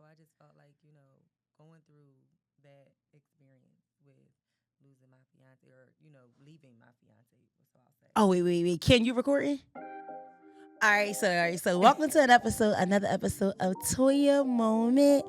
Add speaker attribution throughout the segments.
Speaker 1: I just felt like, going through that experience with losing my fiance or, leaving my fiance, so I'll say.
Speaker 2: Oh, wait. Can you record it? All right. So welcome to another episode of Toya Moment.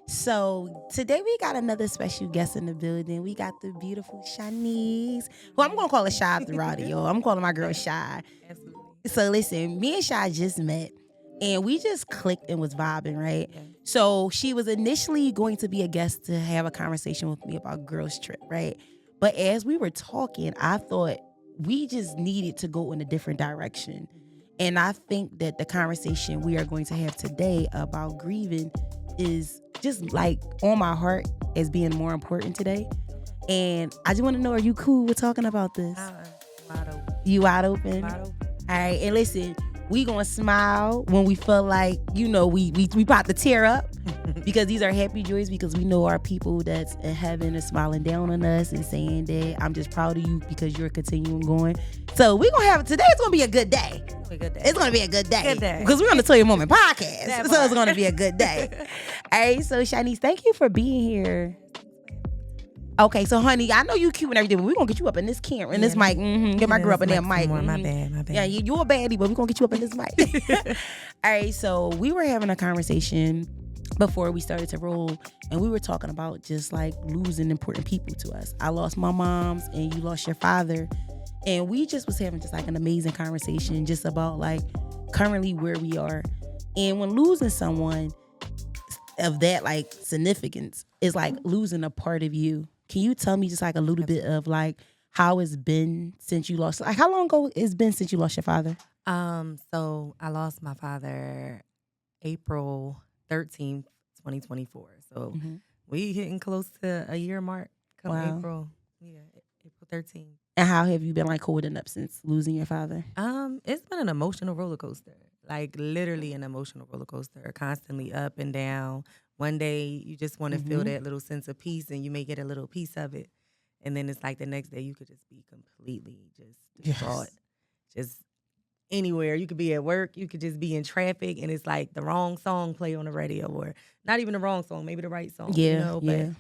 Speaker 2: So today we got another special guest in the building. We got the beautiful Chyniece, who I'm gonna call her Shy throughout it, yo. I'm calling my girl Shy.
Speaker 1: Absolutely.
Speaker 2: So listen, me and Shy just met and we just clicked and was vibing, right?
Speaker 1: Yeah.
Speaker 2: So she was initially going to be a guest to have a conversation with me about girls trip, right? But as we were talking, I thought we just needed to go in a different direction. And I think that the conversation we are going to have today about grieving is just like on my heart as being more important today. And I just want to know, are you cool with talking about this?
Speaker 1: Wide open.
Speaker 2: You wide open?
Speaker 1: Wide open.
Speaker 2: All right, and listen, we gonna smile when we feel like, we about to tear up because these are happy joys because we know our people that's in heaven is smiling down on us and saying that I'm just proud of you because you're continuing going. So we gonna have, today's gonna be a good day. It's gonna be a good day.
Speaker 1: Good day.
Speaker 2: Because we're on the Toya Moment podcast.
Speaker 1: That
Speaker 2: So it's
Speaker 1: part.
Speaker 2: gonna be a good day. All right, so Chyniece, thank you for being here. Okay, so honey, I know you cute and everything, but we're gonna get you up in this camera, in this mic. Get my girl up in that mic.
Speaker 1: My bad.
Speaker 2: Yeah, you're a baddie, but we're gonna get you up in this mic. All right, so we were having a conversation before we started to roll, and we were talking about just like losing important people to us. I lost my mom's and you lost your father. And we just was having just like an amazing conversation just about like currently where we are. And when losing someone of that like significance is like losing a part of you. Can you tell me just like a little bit of like how it's been since you lost, like how long ago it's been since you lost your father?
Speaker 1: So I lost my father April 13th, 2024. So we hitting close to a year mark come
Speaker 2: Wow.
Speaker 1: April. Yeah, April 13th.
Speaker 2: And how have you been like holding up since losing your father?
Speaker 1: It's been an emotional roller coaster. Like literally an emotional roller coaster, constantly up and down. One day you just want to feel that little sense of peace and you may get a little piece of it. And then it's like the next day you could just be completely just distraught. Just anywhere. You could be at work, you could just be in traffic and it's like the wrong song play on the radio or not even the wrong song, maybe the right song. But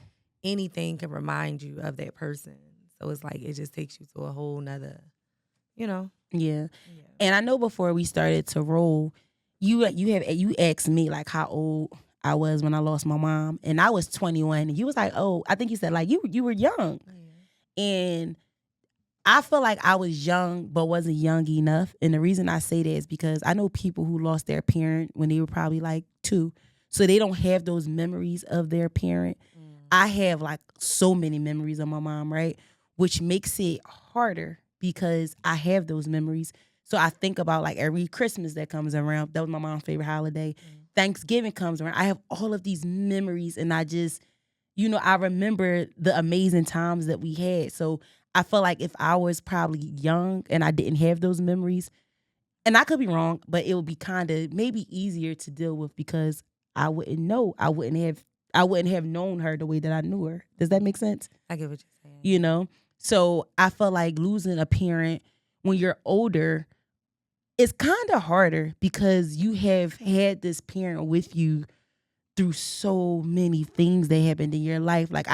Speaker 1: anything can remind you of that person. So it's like it just takes you to a whole nother,
Speaker 2: Yeah. And I know before we started to roll, you asked me like how old I was when I lost my mom, and I was 21. And you was like, oh, I think you said like you were young, and I feel like I was young but wasn't young enough. And the reason I say that is because I know people who lost their parent when they were probably like 2, so they don't have those memories of their parent. I have like so many memories of my mom, right? Which makes it harder because I have those memories. So I think about like every Christmas that comes around. That was my mom's favorite holiday. Thanksgiving comes around. I have all of these memories and I just, I remember the amazing times that we had. So I feel like if I was probably young and I didn't have those memories, and I could be wrong, but it would be kind of maybe easier to deal with because I wouldn't know. I wouldn't have known her the way that I knew her. Does that make sense?
Speaker 1: I get what you're saying.
Speaker 2: So I feel like losing a parent when you're older is kind of harder because you have had this parent with you through so many things that happened in your life. Like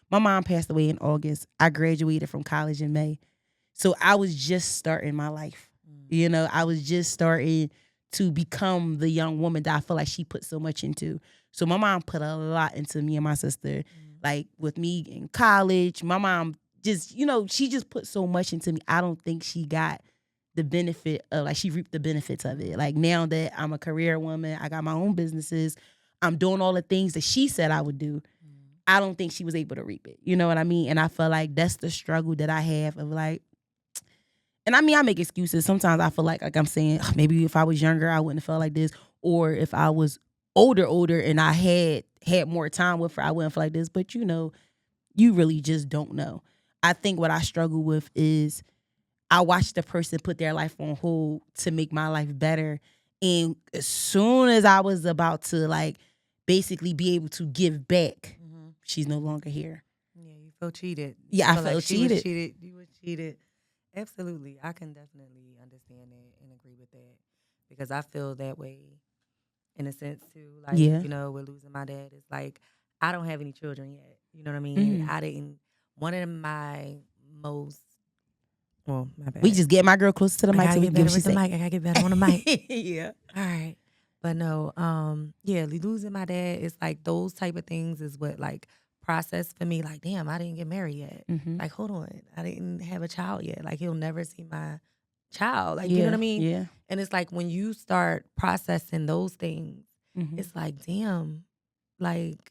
Speaker 2: my mom passed away in August. I graduated from college in May. So I was just starting my life. I was just starting to become the young woman that I feel like she put so much into. So my mom put a lot into me and my sister. Like with me in college, my mom just, she just put so much into me. I don't think she got the benefit of, like, she reaped the benefits of it. Like now that I'm a career woman, I got my own businesses, I'm doing all the things that she said I would do. I don't think she was able to reap it. You know what I mean? And I feel like that's the struggle that I have of like, and I mean, I make excuses. Sometimes I feel like I'm saying, maybe if I was younger, I wouldn't have felt like this. Or if I was older and I had more time with her, I wouldn't feel like this. But you really just don't know. I think what I struggle with is I watched the person put their life on hold to make my life better. And as soon as I was about to like basically be able to give back, she's no longer here.
Speaker 1: Yeah, you feel cheated.
Speaker 2: Yeah, I
Speaker 1: feel
Speaker 2: felt
Speaker 1: like
Speaker 2: cheated.
Speaker 1: She was cheated. You were cheated. Absolutely. I can definitely understand that and agree with that because I feel that way in a sense too. Like,
Speaker 2: Yeah.
Speaker 1: with losing my dad, it's like I don't have any children yet. You know what I mean?
Speaker 2: Mhm.
Speaker 1: I didn't. One of my most well, my
Speaker 2: We
Speaker 1: bad.
Speaker 2: just get my girl closer to the
Speaker 1: I
Speaker 2: mic
Speaker 1: gotta
Speaker 2: so we
Speaker 1: get
Speaker 2: can get
Speaker 1: better
Speaker 2: what she
Speaker 1: with the
Speaker 2: say.
Speaker 1: mic. I gotta get better on the mic.
Speaker 2: Yeah.
Speaker 1: All right. But no, yeah, losing my dad is like those type of things is what like process for me. Like, damn, I didn't get married yet.
Speaker 2: Mhm.
Speaker 1: Like, hold on, I didn't have a child yet. Like, he'll never see my child. Like, you know what
Speaker 2: Yeah.
Speaker 1: I mean?
Speaker 2: Yeah.
Speaker 1: And it's like when you start processing those things,
Speaker 2: Mhm.
Speaker 1: it's like, damn, like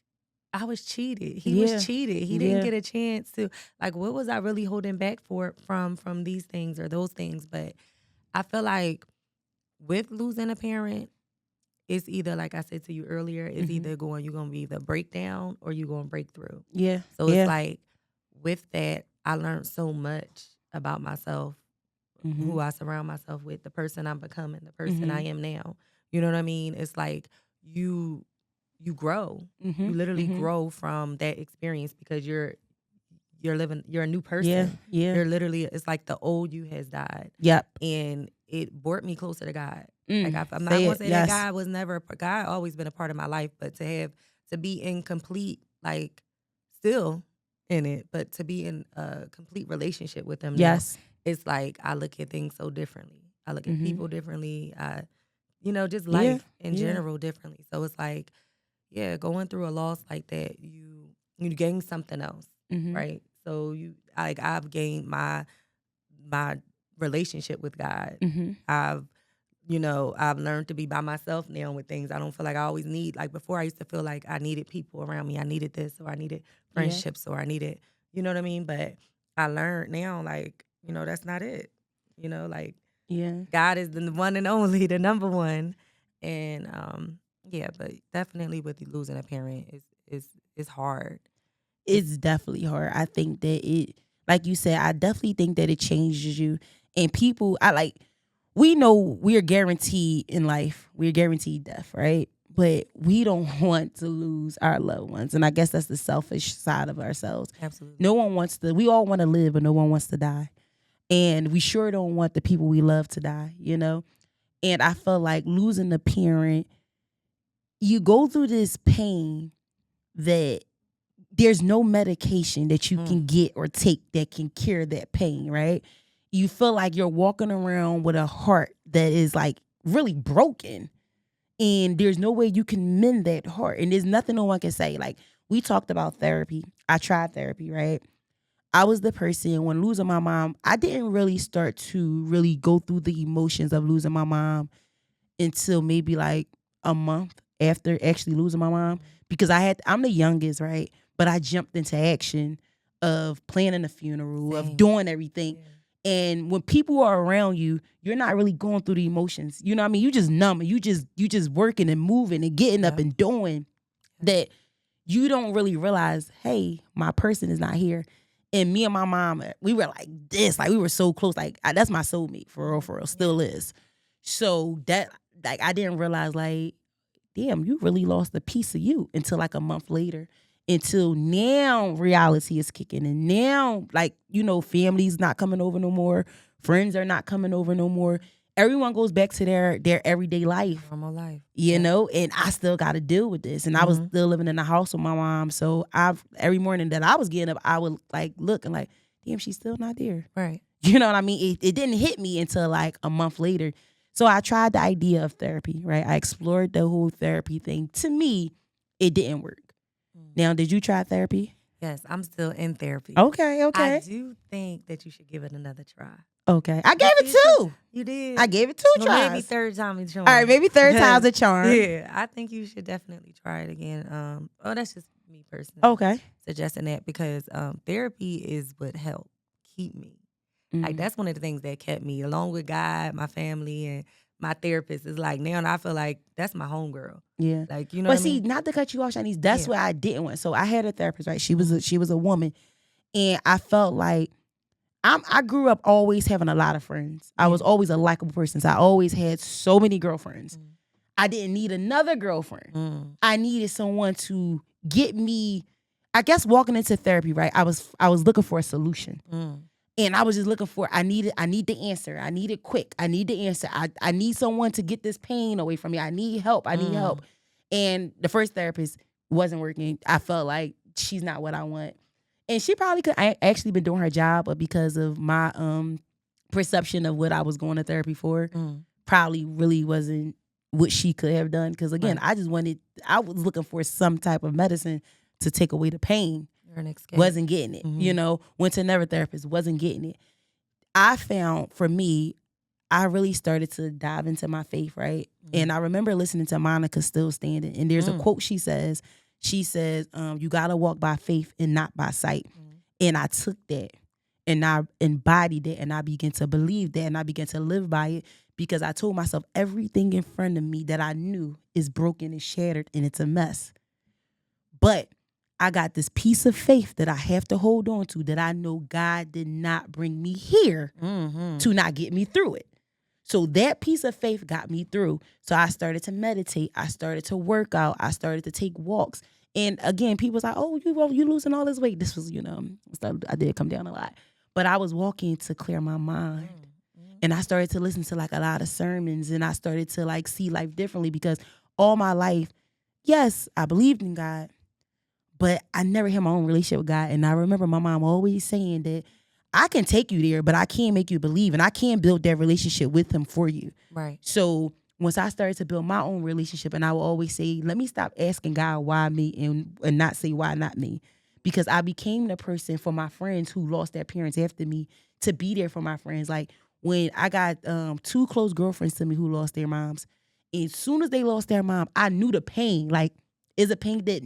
Speaker 1: I was cheated. He was
Speaker 2: Yeah.
Speaker 1: cheated. He didn't
Speaker 2: Yeah.
Speaker 1: get a chance to like what was I really holding back from these things or those things? But I feel like with losing a parent, it's either like I said to you earlier, it's
Speaker 2: Mhm.
Speaker 1: either you're gonna be either break down or you're gonna break through.
Speaker 2: Yeah.
Speaker 1: So it's
Speaker 2: Yeah.
Speaker 1: like with that, I learned so much about myself, who
Speaker 2: Mhm.
Speaker 1: I surround myself with, the person I'm becoming, the person I
Speaker 2: Mhm.
Speaker 1: am now. You know what I mean? It's like you grow. You
Speaker 2: Mhm.
Speaker 1: literally
Speaker 2: Mhm.
Speaker 1: grow from that experience because you're a new
Speaker 2: Yeah.
Speaker 1: person.
Speaker 2: Yeah.
Speaker 1: You're literally it's like the old you has died.
Speaker 2: Yep.
Speaker 1: And it brought me closer to God. Like I'm not
Speaker 2: Say
Speaker 1: gonna
Speaker 2: it.
Speaker 1: say that
Speaker 2: Yes.
Speaker 1: God was never God always been a part of my life, but to be in complete like still in it, but to be in a complete relationship with him now,
Speaker 2: Yes.
Speaker 1: it's like I look at things so differently. I look at
Speaker 2: Mhm.
Speaker 1: people differently. Just
Speaker 2: Yeah.
Speaker 1: life in
Speaker 2: Yeah.
Speaker 1: general differently. So it's like, yeah, going through a loss like that, you gain something else,
Speaker 2: Mhm.
Speaker 1: right? So I've gained my relationship with God.
Speaker 2: Mhm.
Speaker 1: I've learned to be by myself now with things. I don't feel like I always need, like before I used to feel like I needed people around me. I needed this or I needed
Speaker 2: Yeah.
Speaker 1: friendships or I needed, you know what I mean? But I learned now, like, that's not it. Like
Speaker 2: Yeah.
Speaker 1: God is the one and only, the number one. And yeah, but definitely with losing a parent is hard.
Speaker 2: It's definitely hard. I think that it, like you said, I definitely think that it changes you. And people, we know we're guaranteed in life, we're guaranteed death, right? But we don't want to lose our loved ones. And I guess that's the selfish side of ourselves.
Speaker 1: Absolutely.
Speaker 2: No one wants to, we all want to live, but no one wants to die. And we sure don't want the people we love to die, you know? And I feel like losing a parent, you go through this pain that there's no medication that you can get or take that can cure that pain, right? You feel like you're walking around with a heart that is like really broken. And there's no way you can mend that heart. And there's nothing no one can say. Like, we talked about therapy. I tried therapy, right? I was the person when losing my mom, I didn't really start to really go through the emotions of losing my mom until maybe like a month after actually losing my mom, because I'm the youngest, right? But I jumped into action of planning a funeral, of
Speaker 1: Same.
Speaker 2: doing everything.
Speaker 1: Yeah.
Speaker 2: And when people are around you, you're not really going through the emotions. You know what I mean? You just numb. You just working and moving and getting up and doing that. You don't really realize, hey, my person is not here. And me and my mom, we were like this, like we were so close. Like that's my soulmate for real, still is. So that, like, I didn't realize, like, damn, you really lost a piece of you until like a month later. Until now, reality is kicking, and now, like, family's not coming over no more, friends are not coming over no more. Everyone goes back to their everyday life,
Speaker 1: Normal life.
Speaker 2: and I still got to deal with this. And I was still living in the house with my mom, so every morning that I was getting up, I would like look and like, damn, she's still not there.
Speaker 1: Right.
Speaker 2: You know what I mean? It didn't hit me until like a month later. So I tried the idea of therapy, right? I explored the whole therapy thing. To me, it didn't work. Now, did you try therapy?
Speaker 1: Yes, I'm still in therapy.
Speaker 2: Okay.
Speaker 1: I do think that you should give it another try.
Speaker 2: Okay. I gave it two.
Speaker 1: You did?
Speaker 2: I gave it two
Speaker 1: Well,
Speaker 2: tries.
Speaker 1: maybe third time is charm.
Speaker 2: All right, maybe third time's a charm.
Speaker 1: Yeah, I think you should definitely try it again. That's just me personally.
Speaker 2: Okay.
Speaker 1: Suggesting that because therapy is what helped keep me. Like that's one of the things that kept me, along with God, my family, and my therapist. Is like now, and I feel like that's my homegirl.
Speaker 2: Yeah.
Speaker 1: Like, you know.
Speaker 2: But
Speaker 1: what I
Speaker 2: see,
Speaker 1: mean?
Speaker 2: not to cut you off, Chyniece, that's what I didn't want. So I had a therapist, right? She was a woman, and I felt like I grew up always having a lot of friends. I was always a likable person. So I always had so many girlfriends. I didn't need another girlfriend. I needed someone to get me, I guess, walking into therapy, right? I was looking for a solution. And I was just looking for, I need the answer. I need it quick. I need the answer. I need someone to get this pain away from me. I need help. I need help. And the first therapist wasn't working. I felt like she's not what I want. And she probably could I actually been doing her job, but because of my perception of what I was going to therapy for, probably really wasn't what she could have done. Because again, I was looking for some type of medicine to take away the pain. Wasn't getting it. You know, went to another therapist, wasn't getting it. I found, for me, I really started to dive into my faith, right? And I remember listening to Monica Still Standing, and there's a quote she says, you gotta walk by faith and not by sight. And I took that and I embodied it, and I began to believe that, and I began to live by it, because I told myself everything in front of me that I knew is broken and shattered and it's a mess. But I got this piece of faith that I have to hold on to, that I know God did not bring me here to not get me through it. So that piece of faith got me through. So I started to meditate. I started to work out. I started to take walks. And again, people was like, oh, you losing all this weight. This was, I did come down a lot. But I was walking to clear my mind. And I started to listen to like a lot of sermons, and I started to like see life differently, because all my life, yes, I believed in God, but I never had my own relationship with God. And I remember my mom always saying that I can take you there, but I can't make you believe, and I can't build that relationship with him for you.
Speaker 1: Right.
Speaker 2: So once I started to build my own relationship, and I will always say, let me stop asking God why me, and not say why not me. Because I became the person for my friends who lost their parents after me, to be there for my friends. Like when I got 2 close girlfriends to me who lost their moms, and as soon as they lost their mom, I knew the pain. Like, is a pain that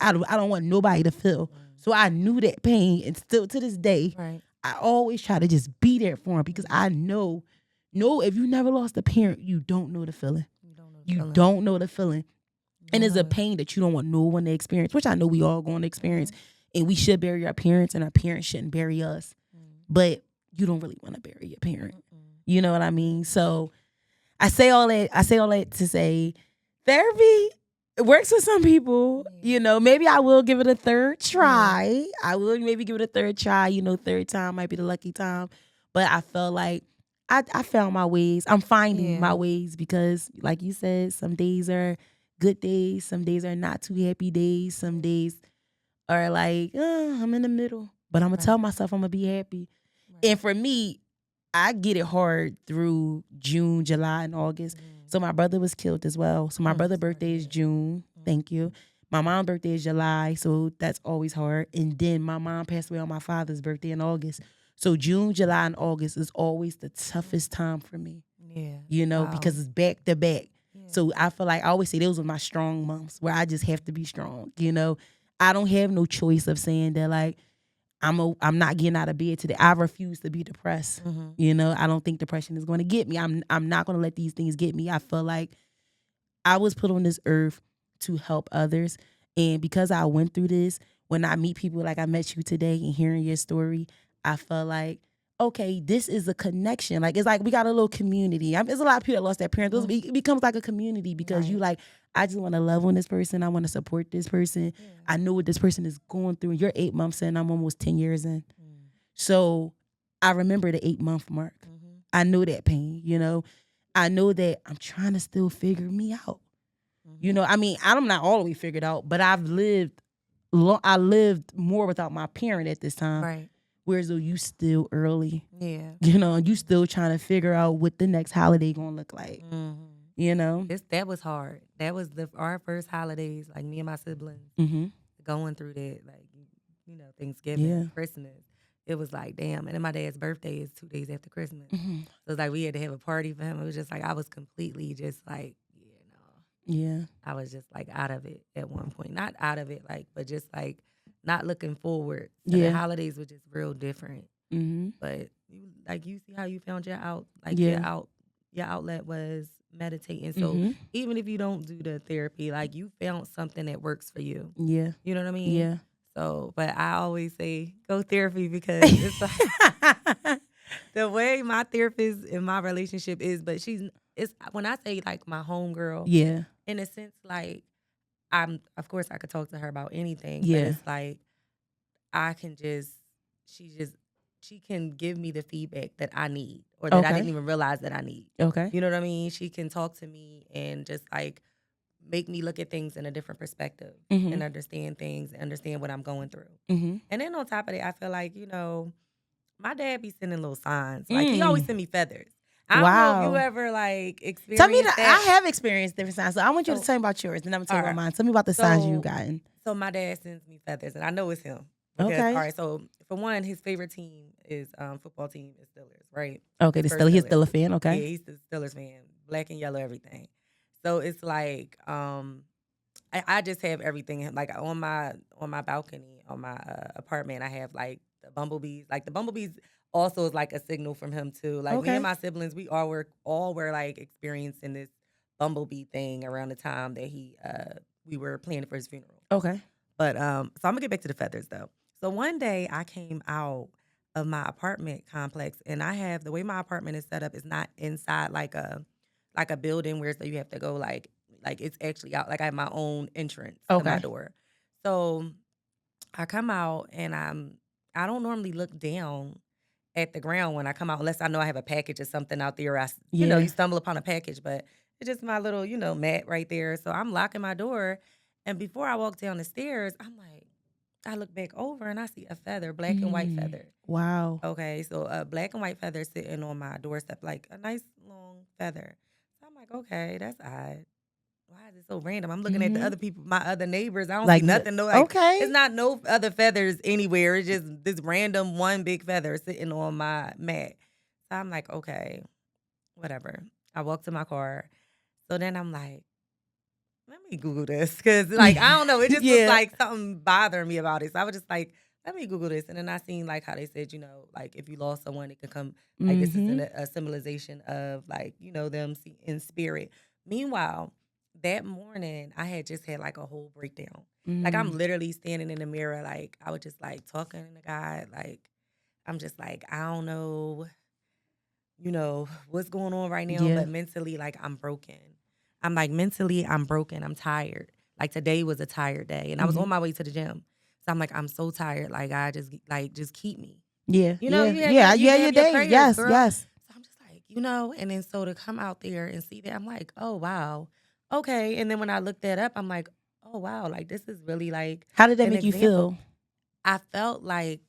Speaker 2: I don't want nobody to feel. So I knew that pain, and still to this day, I always try to just be there for them, because I know, if you never lost a parent, you don't know the feeling. You don't know the feeling. And it's a pain that you don't want no one to experience, which I know we all going to experience. And we should bury our parents, and our parents shouldn't bury us. But you don't really want to bury your parent. You know what I mean? So I say all that to say, therapy, it works for some people. Maybe I will give it a third try. I will maybe give it a third try. Third time might be the lucky time. But I felt like I found my ways. I'm finding my ways, because like you said, some days are good days. Some days are not too happy days. Some days are like, I'm in the middle. But I'm going to tell myself I'm going to be happy. And for me, I get it hard through June, July, and August. So my brother was killed as well. So my brother's birthday is June. Thank you. My mom's birthday is July, so that's always hard. And then my mom passed away on my father's birthday in August. So June, July, and August is always the toughest time for me. Yeah. Because it's back to back. Yeah. So I feel like I always say those are my strong months, where I just have to be strong. I don't have no choice of saying that like I'm not getting out of bed today. I refuse to be depressed. I don't think depression is going to get me. I'm not going to let these things get me. I feel like I was put on this earth to help others. And because I went through this, when I meet people like I met you today and hearing your story, I felt like, okay, this is a connection. Like, it's like we got a little community. There's a lot of people that lost their parents. It becomes like a community, because you like, I just want to love on this person. I want to support this person. Yeah. I know what this person is going through. You're 8 months in. I'm almost 10 years in. So I remember the 8-month mark. I know that pain, I know that I'm trying to still figure me out. I'm not all the way figured out, but I lived more without my parent at this time.
Speaker 1: Right.
Speaker 2: Whereas though you still early.
Speaker 1: Yeah.
Speaker 2: You still trying to figure out what the next holiday gonna look like.
Speaker 1: That was hard. That was our first holidays, like me and my siblings going through that, like Thanksgiving, Christmas. It was like, damn. And then my dad's birthday is 2 days after Christmas. So it's like we had to have a party for him. It was just like I was completely just like, I was just like out of it at one point. Not out of it, like, but just like not looking forward. So the holidays were just real different. But you see how you found your your outlet was meditating. So even if you don't do the therapy, like you found something that works for you.
Speaker 2: Yeah.
Speaker 1: You know what I mean?
Speaker 2: Yeah.
Speaker 1: So, but I always say go therapy, because it's like the way my therapist in my relationship is, but it's when I say like my homegirl.
Speaker 2: Yeah.
Speaker 1: In a sense, like of course I could talk to her about anything.
Speaker 2: Yeah.
Speaker 1: But it's like she just she can give me the feedback that I need or that I
Speaker 2: Okay.
Speaker 1: didn't even realize that I need.
Speaker 2: Okay.
Speaker 1: You know what I mean? She can talk to me and just like make me look at things in a different perspective
Speaker 2: Mm-hmm.
Speaker 1: and understand things, understand what I'm going through.
Speaker 2: Mm-hmm.
Speaker 1: And then on top of that, I feel like, my dad be sending little signs. Like he always send me feathers. I don't know if you
Speaker 2: Wow.
Speaker 1: ever like
Speaker 2: Tell me
Speaker 1: experienced
Speaker 2: I
Speaker 1: that.
Speaker 2: have experienced different signs. So I want you to
Speaker 1: So,
Speaker 2: tell me about yours, and I'm gonna tell you about
Speaker 1: alright.
Speaker 2: mine. Tell me about the signs you've
Speaker 1: So
Speaker 2: gotten.
Speaker 1: so my dad sends me feathers and I know it's him. Because
Speaker 2: Okay.
Speaker 1: all right, so for one, his favorite team is football team is Steelers, right?
Speaker 2: Okay,
Speaker 1: Pittsburgh
Speaker 2: he's
Speaker 1: Steelers.
Speaker 2: still a fan. Okay.
Speaker 1: Yeah, he's the Steelers fan. Black and yellow, everything. So it's like I just have everything like on my balcony on my apartment. I have like the bumblebees. Like the bumblebees also is like a signal from him too. Like me and
Speaker 2: Okay.
Speaker 1: my siblings, we all were like experiencing this bumblebee thing around the time that we were planning for his funeral.
Speaker 2: Okay.
Speaker 1: But so I'm gonna get back to the feathers though. So one day I came out of my apartment complex and I have the way my apartment is set up is not inside like a building where so you have to go like it's actually out. Like I have my own entrance to my
Speaker 2: Okay.
Speaker 1: door. So I come out and I don't normally look down at the ground when I come out unless I know I have a package or something out there.
Speaker 2: Yeah.
Speaker 1: You stumble upon a package, but it's just my little, mat right there. So I'm locking my door. And before I walk down the stairs, I look back over and I see a feather, black and white feather.
Speaker 2: Wow.
Speaker 1: Okay, so a black and white feather sitting on my doorstep, like a nice long feather. So I'm like, okay, that's odd. Why is it so random? I'm looking at the other people, my other neighbors. I don't see
Speaker 2: Like
Speaker 1: nothing. No, like
Speaker 2: okay.
Speaker 1: it's not no other feathers anywhere. It's just this random one big feather sitting on my mat. So I'm like, okay, whatever. I walk to my car. So then I'm like, let me Google this because, like, I don't know. It just was
Speaker 2: Yeah.
Speaker 1: like something bothering me about it. So I was just like, let me Google this. And then I seen like how they said, like if you lost someone, it could come like this is a symbolization of like, them in spirit. Meanwhile, that morning I had just had like a whole breakdown. Like I'm literally standing in the mirror, like I was just like talking to God, like I'm just like, I don't know, what's going on right now,
Speaker 2: Yeah.
Speaker 1: but mentally, like I'm broken. I'm like mentally, I'm broken. I'm tired. Like today was a tired day, and I was on my way to the gym, so I'm like, I'm so tired. Like I just keep me.
Speaker 2: Yeah.
Speaker 1: You
Speaker 2: Yeah.
Speaker 1: have
Speaker 2: Your
Speaker 1: your
Speaker 2: day.
Speaker 1: prayers,
Speaker 2: Yes.
Speaker 1: girl.
Speaker 2: Yes.
Speaker 1: So I'm just like, and then so to come out there and see that, I'm like, oh wow, okay. And then when I looked that up, I'm like, oh wow, like this is really like
Speaker 2: How did that
Speaker 1: an
Speaker 2: make you
Speaker 1: example.
Speaker 2: feel?
Speaker 1: I felt like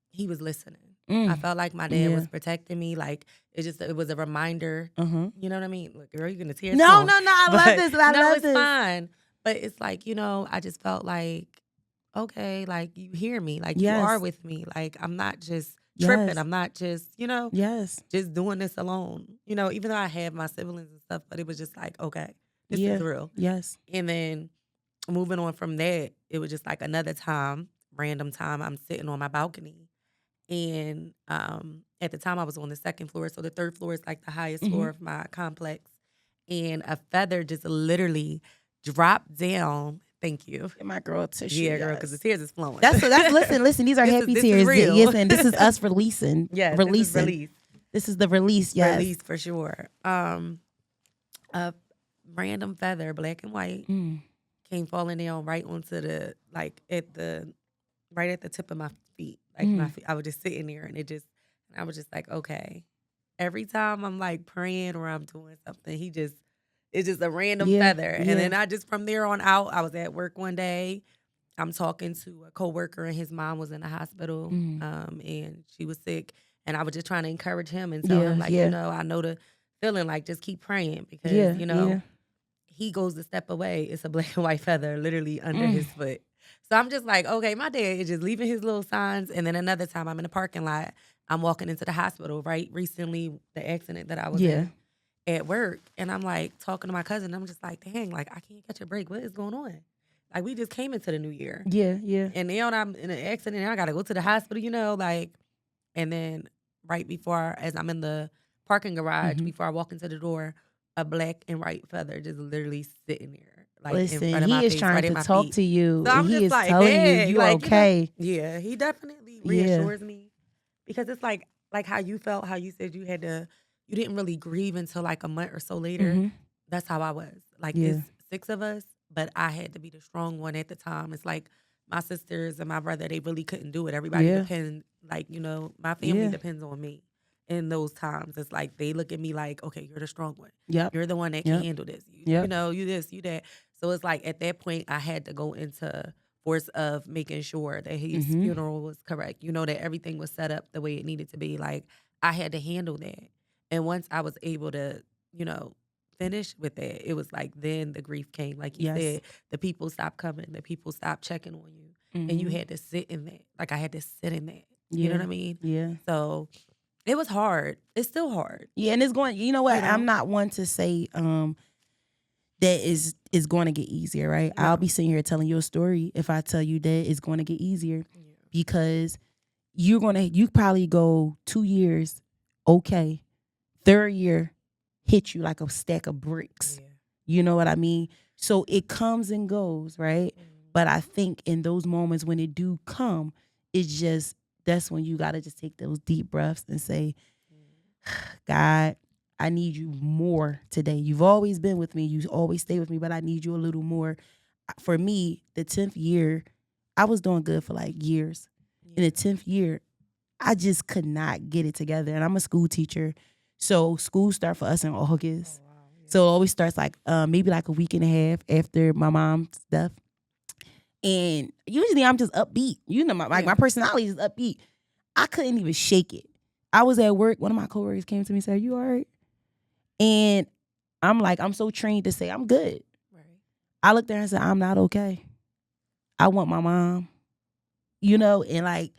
Speaker 1: he was listening. I felt like my dad was protecting me. Like it was a reminder. You know what I mean? Look, girl, you're gonna tear
Speaker 2: No. I love this. I love
Speaker 1: it's
Speaker 2: this.
Speaker 1: fine. But it's like, I just felt like, okay, like you hear me, like you
Speaker 2: Yes.
Speaker 1: are with me. Like I'm not just tripping.
Speaker 2: Yes.
Speaker 1: I'm not just,
Speaker 2: Yes.
Speaker 1: just doing this alone. Even though I have my siblings and stuff, but it was just like, okay, this is real.
Speaker 2: Yes.
Speaker 1: And then moving on from that, it was just like another time, random time, I'm sitting on my balcony. And at the time I was on the second floor. So the third floor is like the highest floor of my complex. And a feather just literally dropped down. Thank you.
Speaker 2: Get my girl tissue.
Speaker 1: Yeah, girl, because the tears is flowing.
Speaker 2: That's listen. These are happy
Speaker 1: this
Speaker 2: tears.
Speaker 1: is real.
Speaker 2: Yes, and this is us releasing.
Speaker 1: Yeah,
Speaker 2: releasing.
Speaker 1: Release.
Speaker 2: This is the release. Yes,
Speaker 1: Release for sure. A random feather, black and white, came falling down right onto right at the tip of my feet. Like my feet, I was just sitting there, and I was just like, okay. Every time I'm like praying or I'm doing something, it's just a random feather. And then from there on out, I was at work one day. I'm talking to a coworker, and his mom was in the hospital, and she was sick. And I was just trying to encourage him and tell him, like, I know the feeling, like, just keep praying because, he goes to step away. It's a black and white feather literally under his foot. So I'm just like, okay, my dad is just leaving his little signs. And then another time I'm in the parking lot, I'm walking into the hospital, right? Recently, the accident that I was in at work. And I'm like talking to my cousin. I'm just like, dang, like I can't catch a break. What is going on? Like we just came into the new year.
Speaker 2: Yeah.
Speaker 1: And now I'm in an accident and I got to go to the hospital, and then right before, as I'm in the parking garage, before I walk into the door, a black and white feather just literally sitting there. Like
Speaker 2: listen,
Speaker 1: in front of my
Speaker 2: he is
Speaker 1: face,
Speaker 2: trying
Speaker 1: right
Speaker 2: to talk to you.
Speaker 1: So I'm
Speaker 2: he
Speaker 1: just
Speaker 2: is
Speaker 1: like,
Speaker 2: telling
Speaker 1: dang,
Speaker 2: you
Speaker 1: like,
Speaker 2: okay.
Speaker 1: Yeah, he definitely reassures me because it's like how you felt, how you said you didn't really grieve until like a month or so later. That's how I was. Like it's 6 of us, but I had to be the strong one at the time. It's like my sisters and my brother, they really couldn't do it. Everybody depends, like, my family depends on me in those times. It's like they look at me like, okay, you're the strong one.
Speaker 2: Yep.
Speaker 1: You're the one that can handle this. You know, you this, you that. So it's like at that point, I had to go into force of making sure that his funeral was correct. That everything was set up the way it needed to be. Like, I had to handle that. And once I was able to, finish with that, it was like then the grief came. Like you said, the people stopped coming, the people stopped checking on you. And you had to sit in that. Like, I had to sit in that. You know what I mean?
Speaker 2: Yeah.
Speaker 1: So it was hard. It's still hard.
Speaker 2: Yeah, and it's going, you know what? I'm not one to say that is going to get easier, right? No. I'll be sitting here telling you a story if I tell you that it's going to get easier because you probably go 2 years, okay. Third year, hit you like a stack of bricks. Yeah. You know what I mean? So it comes and goes, right? But I think in those moments when it do come, it's just, that's when you got to just take those deep breaths and say, God, I need you more today. You've always been with me. You always stay with me, but I need you a little more. For me, the 10th year, I was doing good for like years. In the 10th year, I just could not get it together. And I'm a school teacher. So school starts for us in August. Oh, wow. So it always starts like maybe like a week and a half after my mom's death. And usually I'm just upbeat. My personality is upbeat. I couldn't even shake it. I was at work. One of my coworkers came to me and said, "Are you all right?" And I'm like, I'm so trained to say I'm good. Right. I looked at her and said, "I'm not okay. I want my mom." And like,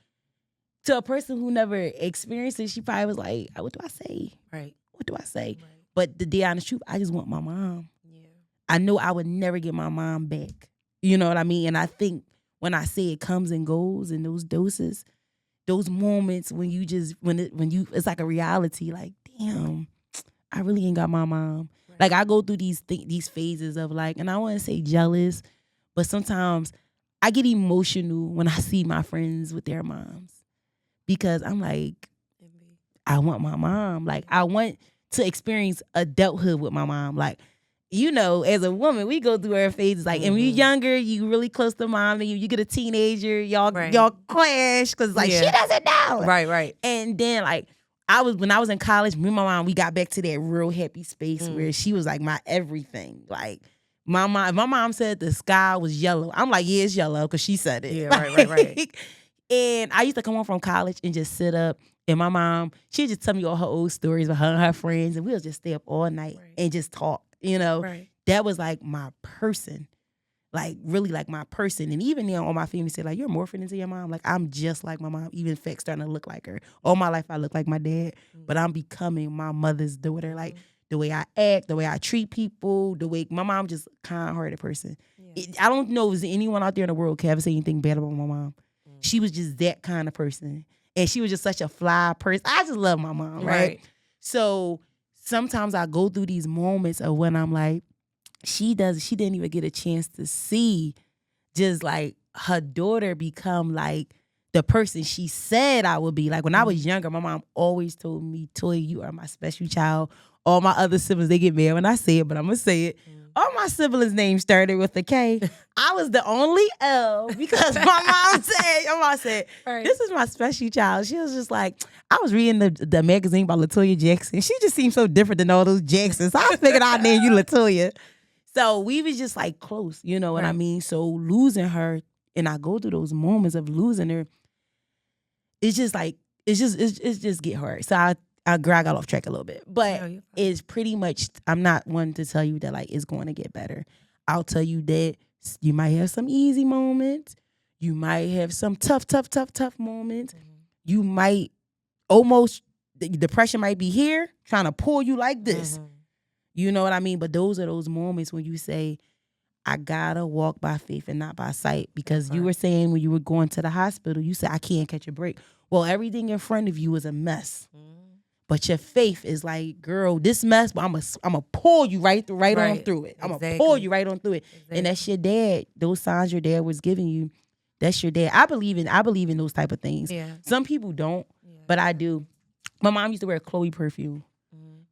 Speaker 2: to a person who never experienced it, she probably was like, "What do I say? Right. What do I say?" Right. But the honest truth, I just want my mom. Yeah. I know I would never get my mom back. You know what I mean? And I think when I say it comes and goes in those doses, those moments when it's like a reality, like, damn, I really ain't got my mom. Right. Like, I go through these phases of like, and I want to say jealous, but sometimes I get emotional when I see my friends with their moms because I'm like, I want my mom. Like, I want to experience adulthood with my mom. Like, as a woman, we go through our phases. Like, and when you're younger, you really close to mom, and you get a teenager, y'all clash because like she doesn't know. Right. And then like when I was in college, me and my mom, we got back to that real happy space where she was like my everything. Like, my mom said the sky was yellow, I'm like, yeah, it's yellow because she said it. Yeah, right. And I used to come home from college and just sit up. And my mom, she'd just tell me all her old stories with her and her friends. And we'll just stay up all night and just talk, Right. That was like my person. Like, really like my person. And even now, all my family say, like, you're morphing into your mom. Like, I'm just like my mom. Even in fact, starting to look like her. All my life, I look like my dad. But I'm becoming my mother's daughter. Like, the way I act, the way I treat people, the way my mom just kind-hearted person. Yeah. I don't know if there's anyone out there in the world can ever say anything bad about my mom. She was just that kind of person. And she was just such a fly person. I just love my mom, right? So sometimes I go through these moments of when I'm like, she didn't even get a chance to see just like her daughter become like the person she said I would be. Like, when I was younger, my mom always told me, "Toya, you are my special child." All my other siblings, they get mad when I say it, but I'm going to say it. All my siblings' names started with a K. I was the only L because my mom said, "This is my special child." She was just like, I was reading the magazine by Latoya Jackson. She just seemed so different than all those Jacksons. So I figured I'd name you Latoya. So we was just like close, you know what I mean? So losing her, and I go through those moments of losing her, it's just like, it's just get hard. So I got off track a little bit, but it's pretty much, I'm not one to tell you that like it's going to get better. I'll tell you that you might have some easy moments. You might have some tough moments. You might almost, the depression might be here trying to pull you like this. You know what I mean? But those are those moments when you say, I gotta walk by faith and not by sight. Because you were saying when you were going to the hospital, you said, I can't catch a break. Well, everything in front of you is a mess. But your faith is like, girl, this mess, but I'm gonna pull you right on through it. I'm gonna pull you right on through it. Exactly. And that's your dad. Those signs your dad was giving you, that's your dad. I believe in those type of things. Yeah. Some people don't, but I do. My mom used to wear Chloe perfume.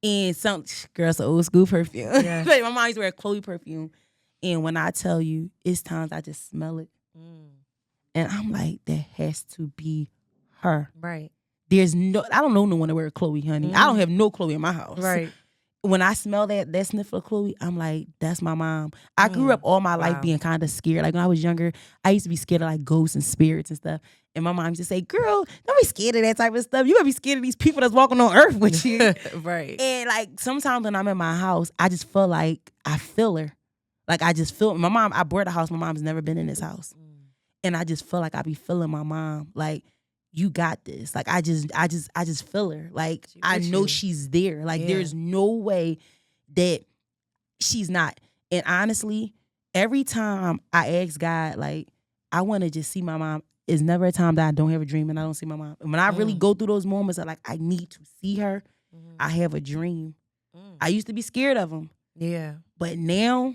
Speaker 2: And some girls, old school perfume. Yeah. My mom used to wear Chloe perfume. And when I tell you, it's times I just smell it. And I'm like, that has to be her.
Speaker 1: Right.
Speaker 2: I don't know no one to wear Chloe, honey. I don't have no Chloe in my house.
Speaker 1: Right.
Speaker 2: When I smell that sniff of Chloe, I'm like, that's my mom. I grew up all my life being kind of scared. Like when I was younger, I used to be scared of like ghosts and spirits and stuff. And my mom used to say, girl, don't be scared of that type of stuff. You gotta be scared of these people that's walking on earth with you.
Speaker 1: Right.
Speaker 2: And like sometimes when I'm in my house, I just feel like I feel her. Like I just feel my mom. I bought a house. My mom's never been in this house. And I just feel like I be feeling my mom. Like, you got this. Like I just feel her. Like I know she's there. Like there's no way that she's not. And honestly, every time I ask God, like, I want to just see my mom, it's never a time that I don't have a dream and I don't see my mom. And when I really go through those moments of like, I need to see her, I have a dream. I used to be scared of them.
Speaker 1: Yeah.
Speaker 2: But now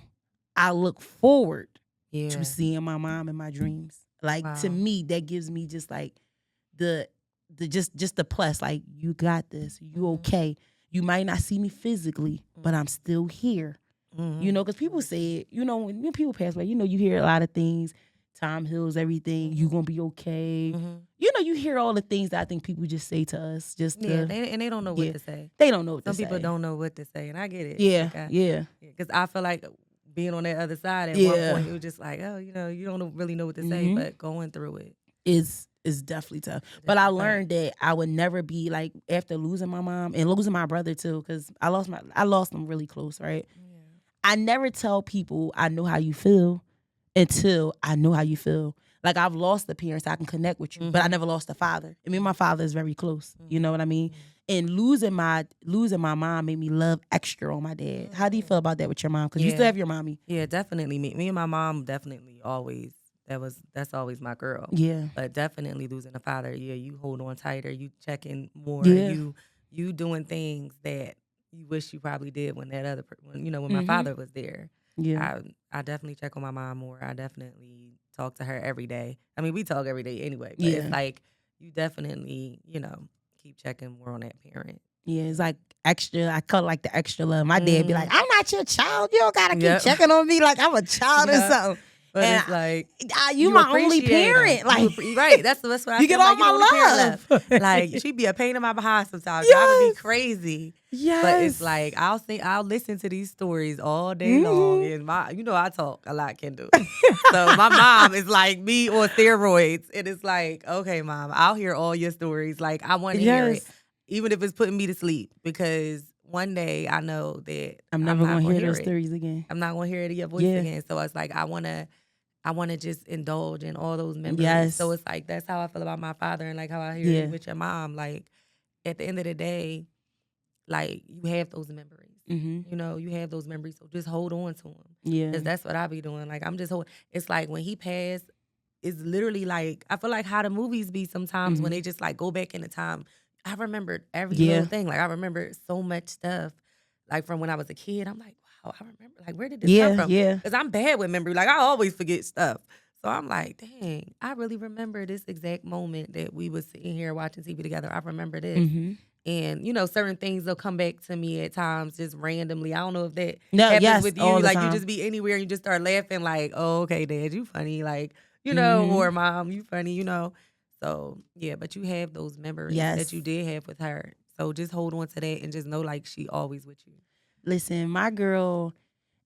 Speaker 2: I look forward to seeing my mom in my dreams. Like to me, that gives me just like the just the plus. Like, you got this. You okay. You might not see me physically, but I'm still here. You know, because people say, you know, when people pass away, you know, you hear a lot of things. Time heals everything. You gonna be okay. You know, you hear all the things that I think people just say to us. Just
Speaker 1: and they don't know what to say.
Speaker 2: They don't know what to say.
Speaker 1: Some people don't know what to say, and I get it.
Speaker 2: Yeah.
Speaker 1: Because I feel like being on that other side at one point, it was just like, oh, you know, you don't really know what to say, but going through it
Speaker 2: is definitely tough. But I learned that I would never be like, after losing my mom and losing my brother too, because I lost them really close, right? I never tell people I know how you feel until I know how you feel. Like, I've lost the parents, I can connect with you, but I never lost a father. I mean, my father is very close. You know what I mean? And losing my mom made me love extra on my dad. How do you feel about that with your mom? Because you still have your mommy.
Speaker 1: Yeah, definitely. Me and my mom definitely always. That's always my girl.
Speaker 2: Yeah.
Speaker 1: But definitely losing a father, you hold on tighter, you checking more,
Speaker 2: Yeah.
Speaker 1: you doing things that you wish you probably did when when my father was there.
Speaker 2: Yeah.
Speaker 1: I definitely check on my mom more. I definitely talk to her every day. I mean, we talk every day anyway, but it's like you definitely, keep checking more on that parent.
Speaker 2: Yeah, it's like extra. I call it like the extra love. My dad be like, I'm not your child. You don't gotta keep checking on me like I'm a child or something.
Speaker 1: But and it's like
Speaker 2: you my only parent. Like,
Speaker 1: right. That's what I
Speaker 2: you get all my love.
Speaker 1: Like, she be a pain in my behind sometimes. I would be crazy.
Speaker 2: Yes.
Speaker 1: But it's like I'll listen to these stories all day long. And I talk a lot, Kendall. So my mom is like me on steroids. And it's like, okay, Mom, I'll hear all your stories. Like, I want to hear it. Even if it's putting me to sleep. Because one day I know that
Speaker 2: I'm never going to hear those stories again.
Speaker 1: I'm not going to hear it in your voice again. So it's like, I want to just indulge in all those memories. Yes. So it's like, that's how I feel about my father, and like how I hear you with your mom. Like, at the end of the day, like, you have those memories. You have those memories. So just hold on to them. Yeah. Because that's what I be doing. Like, I'm just holding. It's like when he passed, it's literally like, I feel like how the movies be sometimes when they just like go back in the time. I remembered every little thing. Like, I remember so much stuff. Like, from when I was a kid, I'm like, wow, I remember. Like, where did this come from? Yeah. Because I'm bad with memory. Like, I always forget stuff. So I'm like, dang, I really remember this exact moment that we was sitting here watching TV together. I remember this. And, certain things will come back to me at times just randomly. I don't know if that happens with you. Like, you just be anywhere and you just start laughing like, oh, okay, Dad, you funny. Like, or Mom, you funny, So, yeah, but you have those memories that you did have with her. So just hold on to that and just know, like, she always with you.
Speaker 2: Listen, my girl,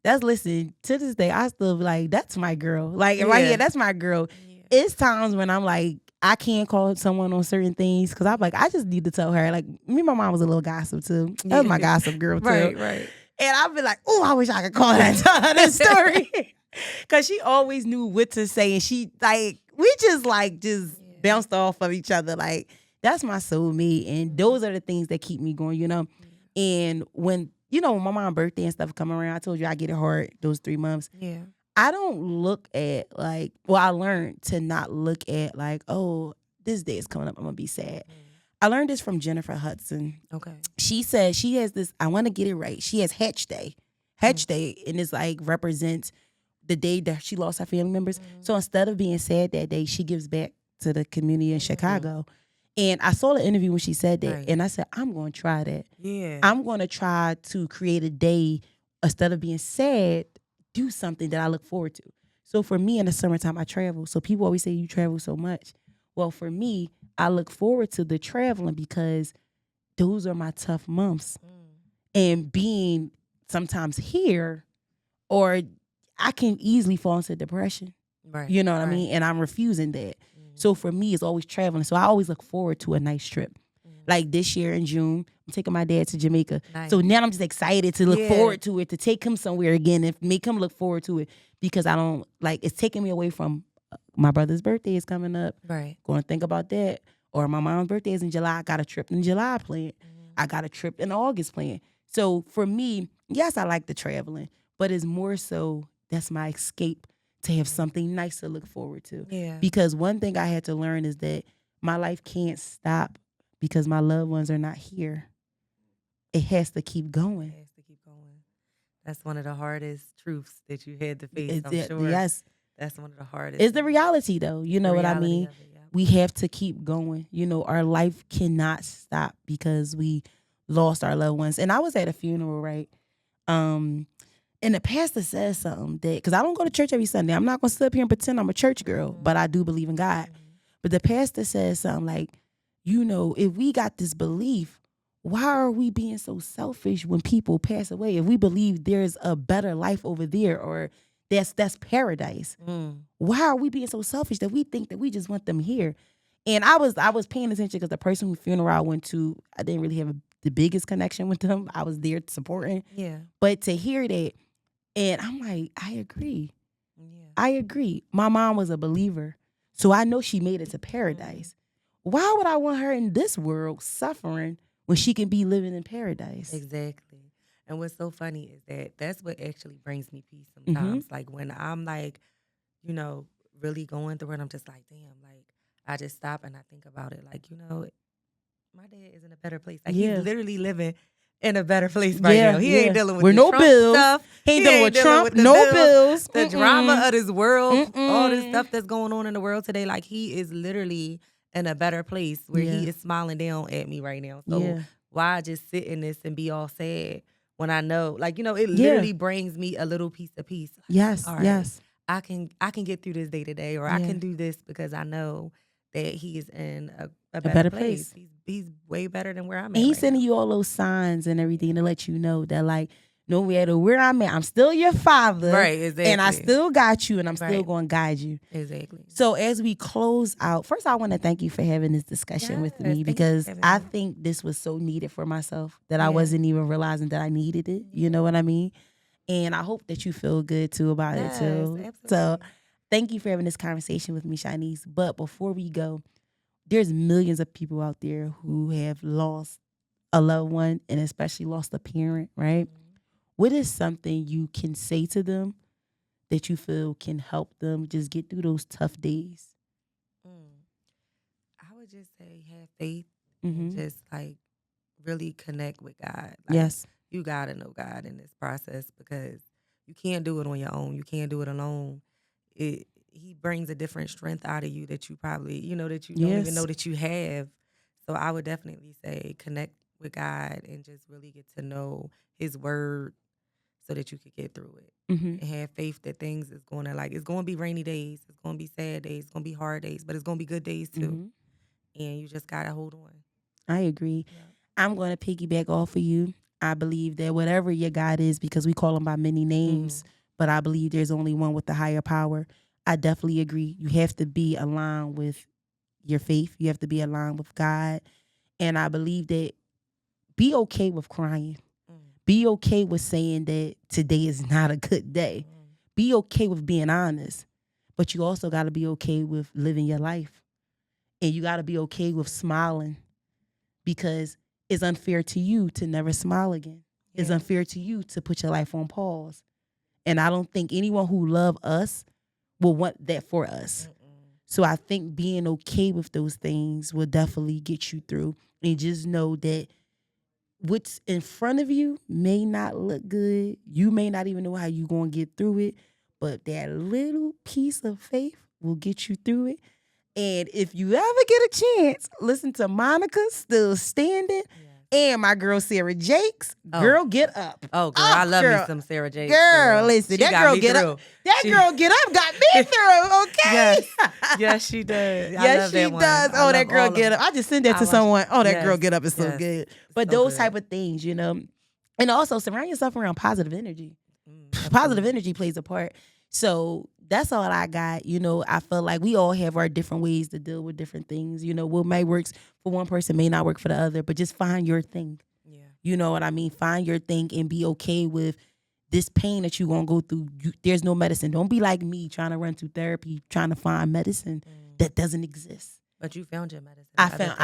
Speaker 2: to this day, I still be like, that's my girl. Like, right here, that's my girl. Yeah. It's times when I'm like, I can't call someone on certain things because I'm like, I just need to tell her. Like, me and my mom was a little gossip too. That was my gossip girl too.
Speaker 1: Right.
Speaker 2: And I'll be like, oh, I wish I could call her and tell her this story. Because she always knew what to say. And she, like, we just bounced off of each other. Like, that's my soulmate. And those are the things that keep me going, And when, when my mom's birthday and stuff come around, I told you I get it hard those 3 months.
Speaker 1: Yeah.
Speaker 2: I don't look at I learned to not look at oh, this day is coming up, I'm going to be sad. I learned this from Jennifer Hudson.
Speaker 1: Okay.
Speaker 2: She says she has this, I want to get it right. She has Hatch Day. Hatch Day, and it's represents the day that she lost her family members. So instead of being sad that day, she gives back to the community in Chicago. And I saw the interview when she said that, and I said, I'm going to try that.
Speaker 1: Yeah.
Speaker 2: I'm going to try to create a day, instead of being sad, do something that I look forward to. So for me, in the summertime, I travel. So people always say you travel so much. Well, for me, I look forward to the traveling because those are my tough months. And being sometimes here, or I can easily fall into depression.
Speaker 1: Right.
Speaker 2: You know what I mean? And I'm refusing that. So for me, it's always traveling. So I always look forward to a nice trip. Like this year in June, I'm taking my dad to Jamaica.
Speaker 1: Nice.
Speaker 2: So now I'm just excited to look forward to it, to take him somewhere again and make him look forward to it, because I don't like it's taking me away from my brother's birthday is coming up.
Speaker 1: Right.
Speaker 2: Going to think about that. Or my mom's birthday is in July. I got a trip in July planned. I got a trip in August planned. So for me, yes, I like the traveling, but it's more so that's my escape to have something nice to look forward to.
Speaker 1: Yeah.
Speaker 2: Because one thing I had to learn is that my life can't stop because my loved ones are not here. It has to keep going.
Speaker 1: It has to keep going. That's one of the hardest truths that you had to face, I'm sure.
Speaker 2: Yes.
Speaker 1: That's one of the hardest.
Speaker 2: It's the reality, though. You know what I mean? We have to keep going. You know, our life cannot stop because we lost our loved ones. And I was at a funeral, right? And the pastor said something that, because I don't go to church every Sunday. I'm not going to sit up here and pretend I'm a church girl, but I do believe in God. But the pastor said something like, you know, if we got this belief, why are we being so selfish when people pass away? If we believe there's a better life over there, or that's paradise, why are we being so selfish that we think that we just want them here? And I was paying attention because the person whose funeral I went to, I didn't really have the biggest connection with them. I was there supporting.
Speaker 1: Yeah.
Speaker 2: But to hear that, and I'm like, I agree.
Speaker 1: Yeah.
Speaker 2: I agree. My mom was a believer, so I know she made it to paradise. Why would I want her in this world suffering when she can be living in paradise?
Speaker 1: Exactly. And what's so funny is that that's what actually brings me peace sometimes. Like when I'm like, you know, really going through it, I'm just like, damn, like I just stop and I think about it. Like, you know, my dad is in a better place. Like he's literally living in a better place right now. He ain't dealing with
Speaker 2: no
Speaker 1: Trump
Speaker 2: bills.
Speaker 1: stuff.
Speaker 2: He ain't dealing with Trump.
Speaker 1: With the
Speaker 2: No bills.
Speaker 1: The drama of this world, all this stuff that's going on in the world today. Like he is literally in a better place where he is smiling down at me right now. So why just sit in this and be all sad when I know, like, you know, it literally brings me a little piece of peace. Like,
Speaker 2: Yes,
Speaker 1: all right,
Speaker 2: yes.
Speaker 1: I can get through this day to day, or I can do this because I know that he is in a better place. He's way better than where I'm at.
Speaker 2: And he's
Speaker 1: right
Speaker 2: sending
Speaker 1: now.
Speaker 2: you all those signs and everything to let you know that, like, no matter where I'm at, I'm still your father.
Speaker 1: Right, exactly.
Speaker 2: And I still got you, and I'm still going to guide you.
Speaker 1: Exactly.
Speaker 2: So as we close out, first I want to thank you for having this discussion with me, because I think this was so needed for myself that I wasn't even realizing that I needed it. You know what I mean? And I hope that you feel good too about it too.
Speaker 1: Absolutely.
Speaker 2: So thank you for having this conversation with me, Chyniece. But before we go, there's millions of people out there who have lost a loved one, and especially lost a parent, right? What is something you can say to them that you feel can help them just get through those tough days?
Speaker 1: I would just say have faith and just like really connect with God. Like,
Speaker 2: Yes.
Speaker 1: You gotta know God in this process because you can't do it on your own. You can't do it alone. He brings a different strength out of you that you probably, you know, that you don't even know that you have. So I would definitely say connect with God and just really get to know his word so that you could get through it. And have faith that things is going to, like, it's going to be rainy days. It's going to be sad days. It's going to be hard days, but it's going to be good days too. And you just got to hold on.
Speaker 2: I agree. Yeah. I'm going to piggyback off of you. I believe that whatever your God is, because we call him by many names, but I believe there's only one with the higher power. I definitely agree. You have to be aligned with your faith. You have to be aligned with God. And I believe that be okay with crying. Be okay with saying that today is not a good day. Be okay with being honest. But you also got to be okay with living your life. And you got to be okay with smiling, because it's unfair to you to never smile again. It's unfair to you to put your life on pause. And I don't think anyone who loves us will want that for us. So I think being okay with those things will definitely get you through. And just know that what's in front of you may not look good. You may not even know how you're going to get through it. But that little piece of faith will get you through it. And if you ever get a chance, listen to Monica, Still Standing. and my girl Sarah Jakes.
Speaker 1: Oh.
Speaker 2: Girl, get up.
Speaker 1: Oh, girl, I love me some Sarah Jakes.
Speaker 2: Girl, listen, that girl get up. That girl get up got me through, okay?
Speaker 1: Yes, she does.
Speaker 2: Yes, she does. Oh, that girl get up. I just sent that to someone. Oh, that girl get up is so good. But those type of things, you know. And also surround yourself around positive energy. Positive energy plays a part. So that's all I got. You know, I feel like we all have our different ways to deal with different things. You know, what may works for one person may not work for the other, but just find your thing. Yeah. You know what I mean? Find your thing and be okay with this pain that you're going to go through. There's no medicine. Don't be like me trying to run through therapy, trying to find medicine that doesn't exist.
Speaker 1: But you found your medicine.
Speaker 2: I found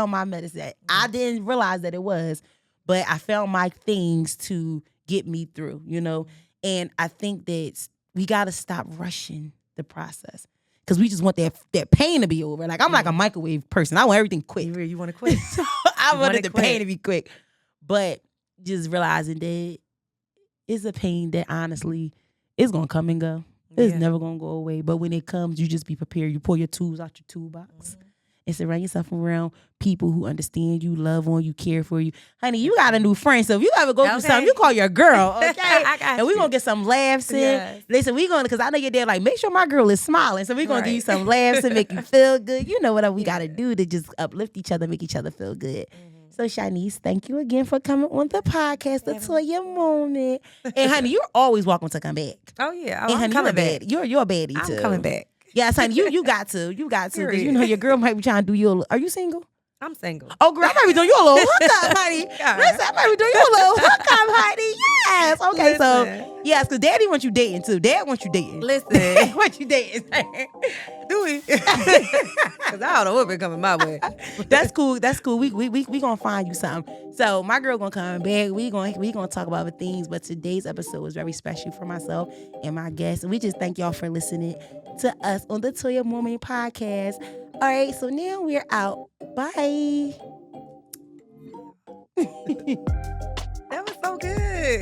Speaker 2: my medicine. I didn't realize that it was, but I found my things to get me through, you know? And I think that we got to stop rushing the process because we just want that pain to be over. Like, I'm like a microwave person. I want everything quick.
Speaker 1: You want to quit.
Speaker 2: So I wanted the pain to be quick. But just realizing that it's a pain that honestly is going to come and go. It's never going to go away. But when it comes, you just be prepared. You pull your tools out your toolbox and surround yourself around people who understand you, love on you, care for you. Honey, you got a new friend. So if you ever go through something, you call your girl, okay?
Speaker 1: I got
Speaker 2: and we're going to get some laughs in.
Speaker 1: Yes.
Speaker 2: Listen, we're going to, because I know your dad, like, make sure my girl is smiling. So we're going to give you some laughs and make you feel good. You know what we got to do to just uplift each other, make each other feel good. So, Chyniece, thank you again for coming on the podcast, the Toya Moment. And, honey, you're always welcome to come back.
Speaker 1: Oh, yeah.
Speaker 2: And, honey,
Speaker 1: I'm coming back.
Speaker 2: You're a baddie, too.
Speaker 1: I'm coming back.
Speaker 2: Yes, honey, you got to. You got to. Because, you know, your girl might be trying to do you. Are you single?
Speaker 1: I'm single.
Speaker 2: Oh, girl, I might be doing you a little hookup, honey. Listen, I might be doing you a little hookup, honey. Yes. Okay, so, yes, because daddy wants you dating, too. Dad wants you dating.
Speaker 1: Listen.
Speaker 2: wants you dating.
Speaker 1: Do we? Because I don't know what been coming my way.
Speaker 2: That's cool. That's cool. We gonna find you something. So my girl gonna come back. We gonna talk about other things. But today's episode was very special for myself and my guests. And we just thank y'all for listening to us on the Toya Moment podcast. All right. So now we're out. Bye.
Speaker 1: That was so good.